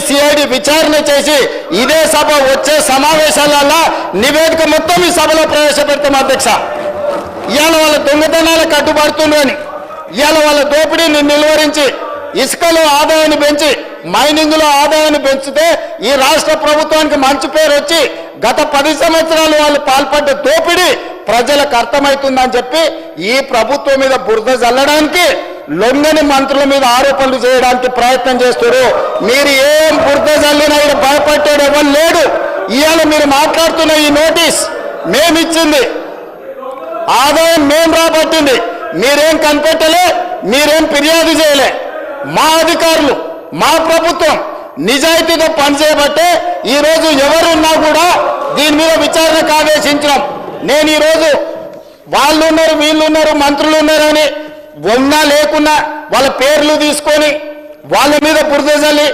CID విచారణ చేసి ఇదే సభ వచ్చే సమావేశాలలో నివేదిక మొత్తం ఈ సభలో ప్రవేశపెడతాం అధ్యక్ష. ఇవాళ వాళ్ళ దొంగతనాలకు కట్టుబడుతుందని, ఇవాళ వాళ్ళ దోపిడీని నిలువరించి, ఇసుకలో ఆదాయాన్ని పెంచి, మైనింగ్లో ఆదాయాన్ని పెంచితే ఈ రాష్ట్ర ప్రభుత్వానికి మంచి పేరు వచ్చి గత 10 సంవత్సరాలు వాళ్ళు పాల్పడ్డ దోపిడీ ప్రజలకు అర్థమవుతుందని చెప్పి ఈ ప్రభుత్వం మీద బురద జల్లడానికి, లొంగని మంత్రుల మీద ఆరోపణలు చేయడానికి ప్రయత్నం చేస్తారు. మీరు ఏం బురద జల్లినా ఇక్కడ భయపడ్డాడు ఎవరు లేడు. ఇవాళ మీరు మాట్లాడుతున్న ఈ నోటీస్ మేమిచ్చింది, ఆదాయం మేం రాబట్టింది, మీరేం కనిపెట్టలే, మీరేం ఫిర్యాదు చేయలే. మా అధికారులు, మా ప్రభుత్వం నిజాయితీతో పనిచేయబట్టే ఈరోజు ఎవరున్నా కూడా దీని మీద విచారణకు ఆదేశించడం. నేను ఈరోజు వాళ్ళు ఉన్నారు, వీళ్ళు ఉన్నారు, మంత్రులు ఉన్నారని ఉన్నా లేకున్నా వాళ్ళ పేర్లు తీసుకొని వాళ్ళ మీద బురద జల్లి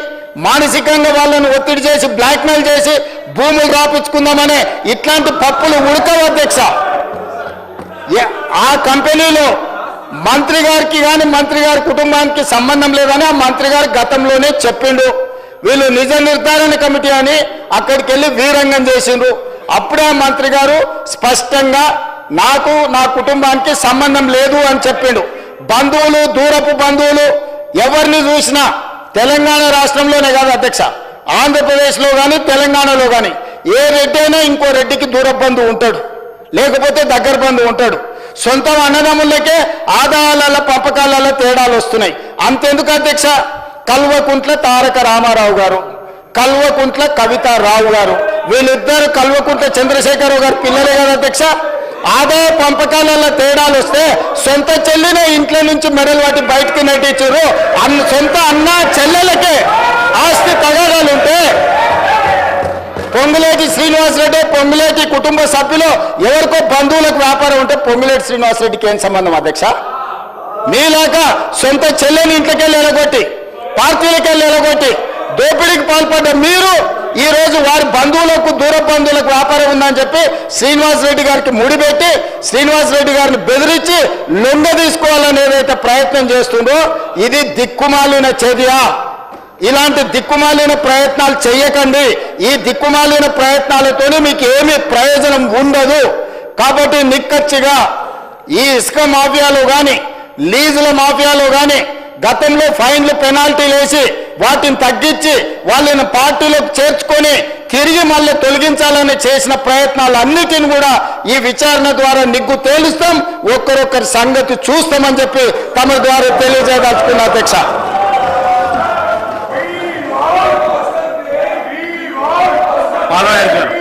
మానసికంగా వాళ్ళని ఒత్తిడి చేసి బ్లాక్మెయిల్ చేసి భూములు రాపించుకుందామనే ఇట్లాంటి పప్పులు ఉడకవు అధ్యక్ష. ఆ కంపెనీలో మంత్రి గారికి కానీ మంత్రి గారి కుటుంబానికి సంబంధం లేదని ఆ మంత్రి గారు గతంలోనే చెప్పిండు. వీళ్ళు నిజ నిర్ధారణ కమిటీ అని అక్కడికి వెళ్ళి వీరంగం చేసిండ్రు. అప్పుడే ఆ మంత్రి గారు స్పష్టంగా నాకు నా కుటుంబానికి సంబంధం లేదు అని చెప్పిండు. బంధువులు, దూరపు బంధువులు ఎవరిని చూసినా తెలంగాణ రాష్ట్రంలోనే కాదు అధ్యక్ష, ఆంధ్రప్రదేశ్లో కానీ తెలంగాణలో కానీ ఏ రెడ్డి అయినా ఇంకో రెడ్డికి దూరపు బంధువు ఉంటాడు, లేకపోతే దగ్గర బంధువు ఉంటాడు. సొంత అన్నదమ్ములకే ఆదాయాల పంపకాలలో తేడాలు వస్తున్నాయి. అంతెందుకు అధ్యక్ష, కల్వకుంట్ల తారక రామారావు గారు, కల్వకుంట్ల కవితారావు గారు, వీళ్ళిద్దరు కల్వకుంట్ల చంద్రశేఖరరావు గారు పిల్లలే కదా అధ్యక్ష. ఆదాయ పంపకాలలో తేడాలు వస్తే సొంత చెల్లినే ఇంట్లో నుంచి మెడలు వాటి బయటకు నెట్టించారు. సొంత అన్న చెల్లెలకే ఆస్తి తగాదాలుంటే పొంగులేటి శ్రీనివాసరెడ్డి, పొంగులేటి కుటుంబ సభ్యులు ఎవరికో బంధువులకు వ్యాపారం ఉంటే పొంగులేటి శ్రీనివాసరెడ్డికి ఏం సంబంధం అధ్యక్ష? మీలాగా సొంత చెల్లెని ఇంట్లోకెళ్ళి ఎలగొట్టి, పార్టీలకెళ్ళి ఎలగొట్టి దోపిడీకి పాల్పడ్డ మీరు ఈ రోజు వారి బంధువులకు, దూర బంధువులకు వ్యాపారం ఉందని చెప్పి శ్రీనివాసరెడ్డి గారికి ముడిపెట్టి శ్రీనివాసరెడ్డి గారిని బెదిరించి లొంగ తీసుకోవాలని ఏదైతే ప్రయత్నం చేస్తుందో ఇది దిక్కుమాలిన చర్య. ఇలాంటి దిక్కుమాలిన ప్రయత్నాలు చేయకండి. ఈ దిక్కుమాలిన ప్రయత్నాలతోనే మీకు ఏమీ ప్రయోజనం ఉండదు. కాబట్టి నిక్కచ్చిగా ఈ ఇసుక మాఫియాలో కానీ, లీజుల మాఫియాలో కానీ గతంలో ఫైన్లు, పెనాల్టీలు వేసి వాటిని తగ్గించి వాళ్ళని పార్టీలోకి చేర్చుకొని తిరిగి మళ్ళీ తొలగించాలని చేసిన ప్రయత్నాలన్నిటిని కూడా ఈ విచారణ ద్వారా నిగ్గు తేలుస్తాం, ఒక్కరొక్కరి సంగతి చూస్తామని చెప్పి తమ ద్వారా తెలియజేయదలుచుకున్న అధ్యక్ష. పాలనాయకులు